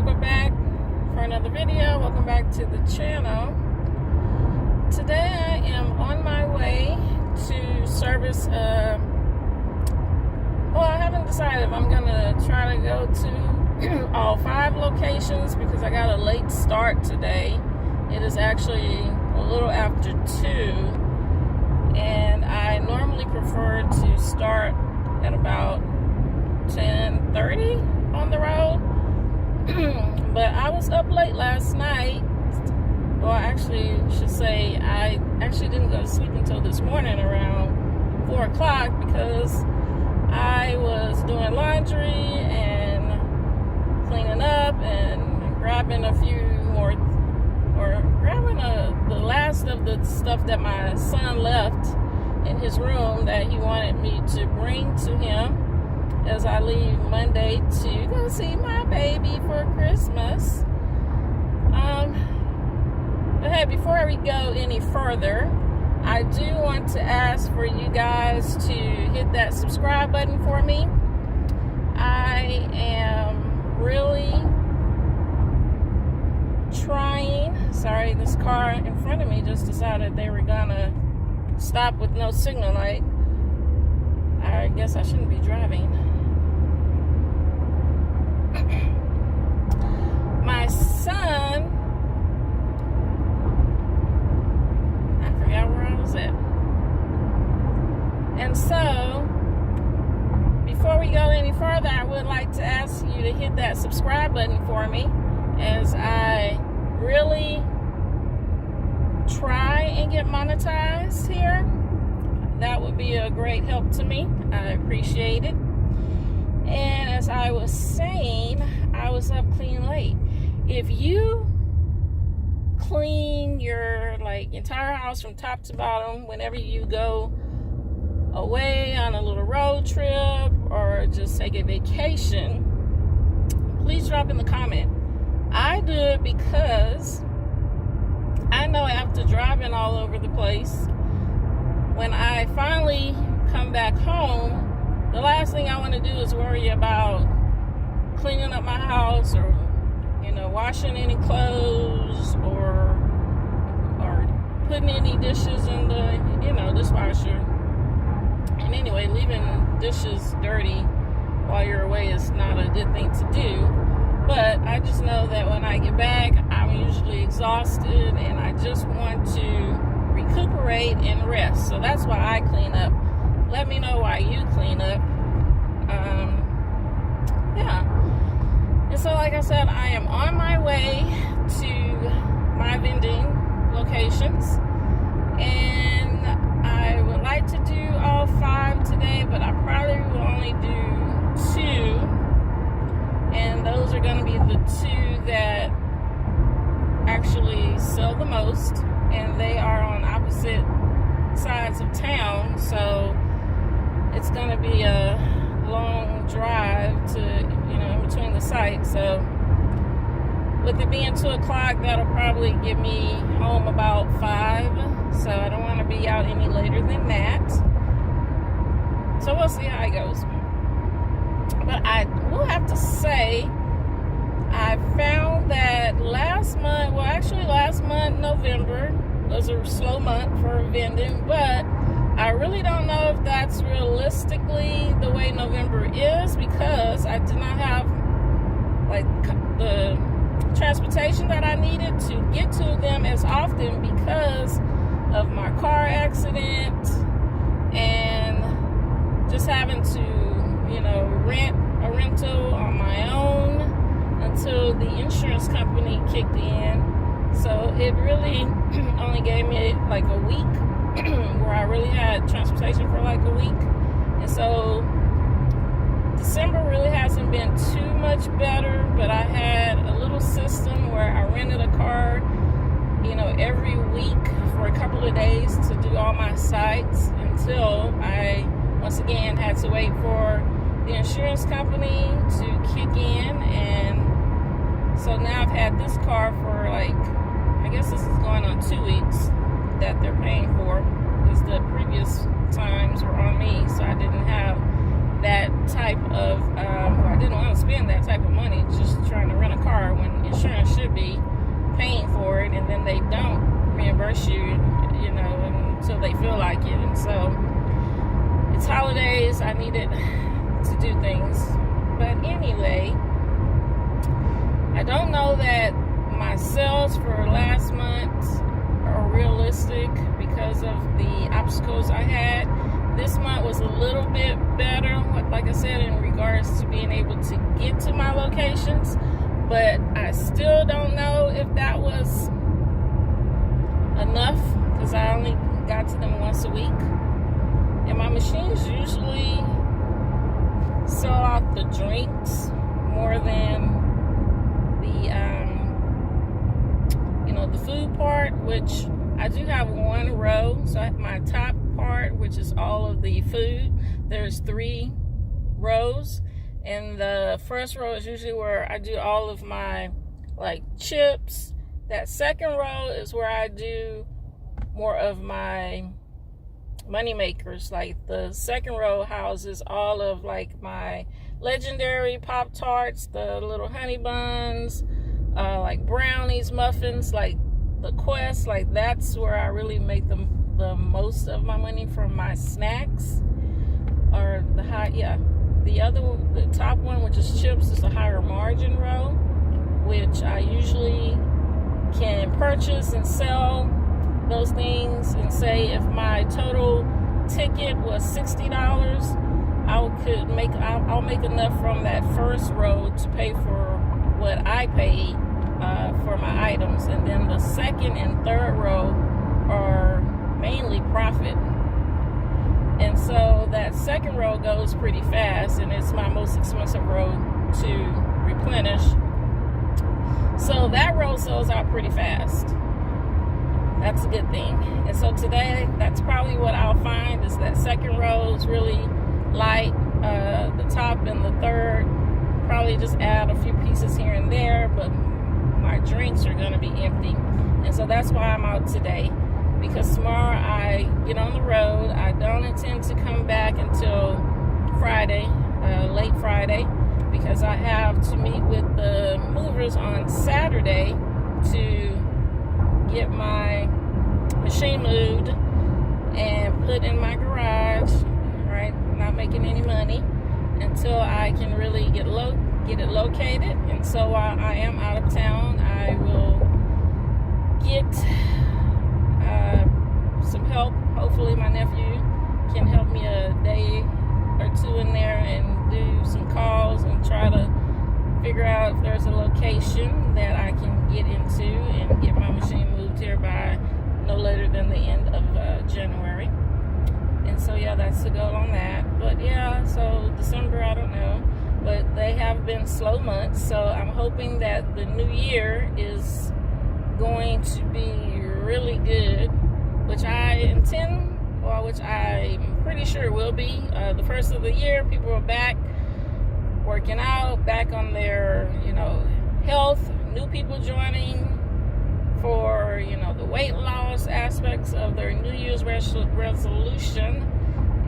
welcome back for another video. Welcome back to the channel. Today I am on my way to service well, I haven't decided if I'm gonna try to go to all 5 locations because I got a late start today. It is actually a little after 2, and I normally prefer to start at about 10:30 on the road. But I was up late last night. Well, I actually should say I actually didn't go to sleep until this morning around 4 o'clock because I was doing laundry and cleaning up and grabbing a few more, or grabbing the last of the stuff that my son left in his room that he wanted me to bring to him as I leave Monday to go see my baby for Christmas. But hey, before we go any further, I do want to ask for you guys to hit that subscribe button for me. I am really trying. Sorry, this car in front of me just decided they were gonna stop with no signal light. I guess I shouldn't be driving. My son, I forgot where I was at. And so, before we go any further, I would like to ask you to hit that subscribe button for me as I really try and get monetized here. That would be a great help to me. I appreciate it. And as I was saying, I was up clean late. If you clean your entire house from top to bottom whenever you go away on a little road trip or just take a vacation, please drop in the comment. I do it because I know after driving all over the place, when I finally come back home, the last thing I want to do is worry about cleaning up my house or, washing any clothes or putting any dishes in the, dishwasher. And anyway, leaving dishes dirty while you're away is not a good thing to do. But I just know that when I get back, I'm usually exhausted and I just want to recuperate and rest. So that's why I clean up. Let me know why you clean up. Yeah. And so, like I said, I am on my way to my vending locations. And I would like to do all 5 today, but I probably will only do 2. And those are going to be the 2 that actually sell the most. And they are on opposite sides of town. So it's going to be a long drive to, in between the sites. So with it being 2 o'clock, that'll probably get me home about 5. So I don't want to be out any later than that. So we'll see how it goes. But I will have to say, I found that last month, November, was a slow month for vending, but I really don't know if that's realistically the way November is because I did not have the transportation that I needed to get to them as often because of my car accident and just having to, rent a rental on my own until the insurance company kicked in. So it really only gave me a week where I really had transportation for a week. And so December really hasn't been too much better, but I had a little system where I rented a car, every week for a couple of days to do all my sites until I once again had to wait for the insurance company to kick in. And so now I've had this car for I guess this is going on 2 weeks that they're paying for because the previous times were on me, so I didn't have that type of I didn't want to spend that type of money just trying to rent a car I needed to do things. But anyway, I don't know that my sales for last month are realistic because of the obstacles I had. This month was a little bit better, like I said, in regards to being able to get to my locations, but I still don't know if that was enough because I only got to them once a week. And my machines usually sell out the drinks more than the food part, which I do have one row. So my top part, which is all of the food, there's 3 rows, and the first row is usually where I do all of my like chips. That second row is where I do more of my money makers. Like the second row houses all of like my legendary Pop-Tarts, the little honey buns, like brownies, muffins, like the Quest. Like that's where I really make the most of my money from my snacks. Or the top one, which is chips, is a higher margin row, which I usually can purchase and sell those things, and say if my total ticket was $60, I'll make enough from that first row to pay for what I paid for my items, and then the second and third row are mainly profit. And so that second row goes pretty fast, and it's my most expensive row to replenish. So that row sells out pretty fast. That's a good thing. And so today, that's probably what I'll find, is that second row is really light. The top and the third, probably just add a few pieces here and there, but my drinks are going to be empty. And so that's why I'm out today, because tomorrow I get on the road. I don't intend to come back until Friday, late Friday, because I have to meet with the movers on Saturday to get my machine moved and put in my garage, right? Not making any money until I can really get it located. And so while I am out of town, I will get some help. Hopefully my nephew can help me a day or two in there and do some calls and try to figure out if there's a location that I can get into and get my machine moved here by no later than the end of January. And so yeah, that's the goal on that. But yeah, so December, I don't know, but they have been slow months, so I'm hoping that the new year is going to be really good, which I'm pretty sure will be. The first of the year, people are back working out, back on their, health, new people joining for, the weight loss aspects of their New Year's resolution.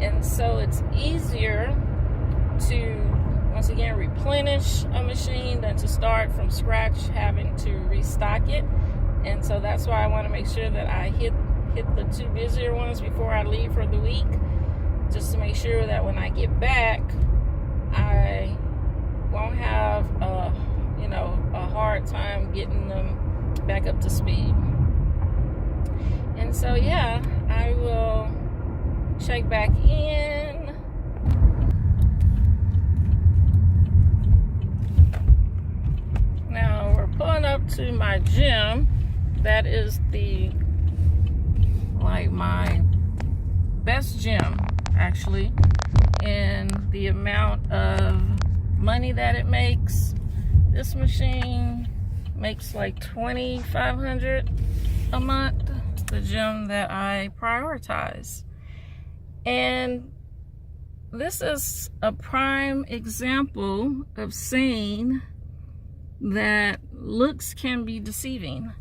And so it's easier to, once again, replenish a machine than to start from scratch having to restock it. And so that's why I want to make sure that I hit the 2 busier ones before I leave for the week, just to make sure that when I get back, I won't have a hard time getting them back up to speed. And so yeah, I will check back in. Now we're pulling up to my gym. That is my best gym, actually, and the amount of money that it makes. This machine makes like $2,500 a month, the gym that I prioritize. And this is a prime example of saying that looks can be deceiving.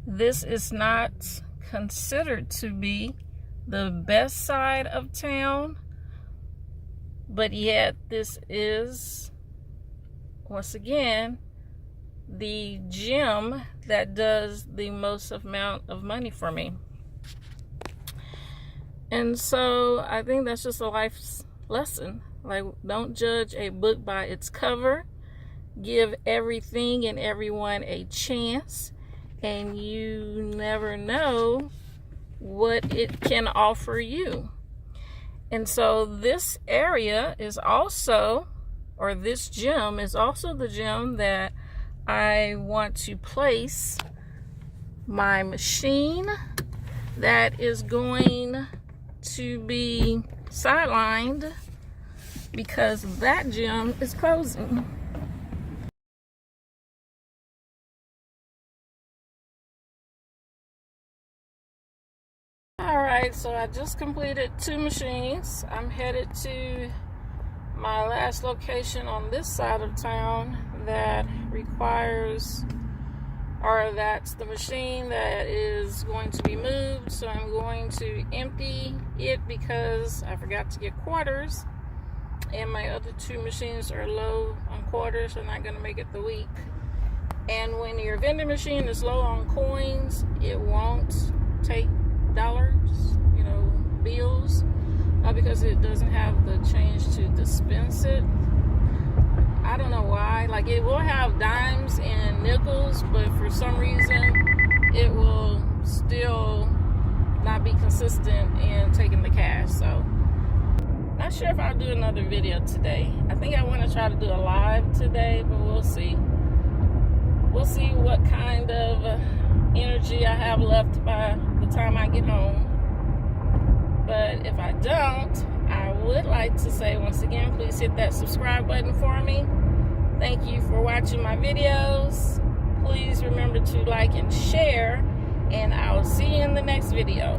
This is not considered to be the best side of town, but yet this is, once again, the gym that does the most amount of money for me. And so I think that's just a lesson. Like, don't judge a book by its cover. Give everything and everyone a chance, and you never know what it can offer you. And so this area is also, or this gym is also the gym that I want to place my machine that is going to be sidelined because that gym is closing. Alright, so I just completed 2 machines. I'm headed to my last location on this side of town that requires, or that's the machine that is going to be moved. So I'm going to empty it because I forgot to get quarters, and my other 2 machines are low on quarters. They're not going to make it the week. And when your vending machine is low on coins, it won't take dollars, bills, because it doesn't have the change to dispense it. I don't know why. Like, it will have dimes and nickels, but for some reason it will still not be consistent in taking the cash. So not sure if I'll do another video today. I think I want to try to do a live today, but we'll see. We'll see what kind of energy I have left by the time I get home. But if I don't, I would like to say once again, please hit that subscribe button for me. Thank you for watching my videos. Please remember to like and share, and I'll see you in the next video.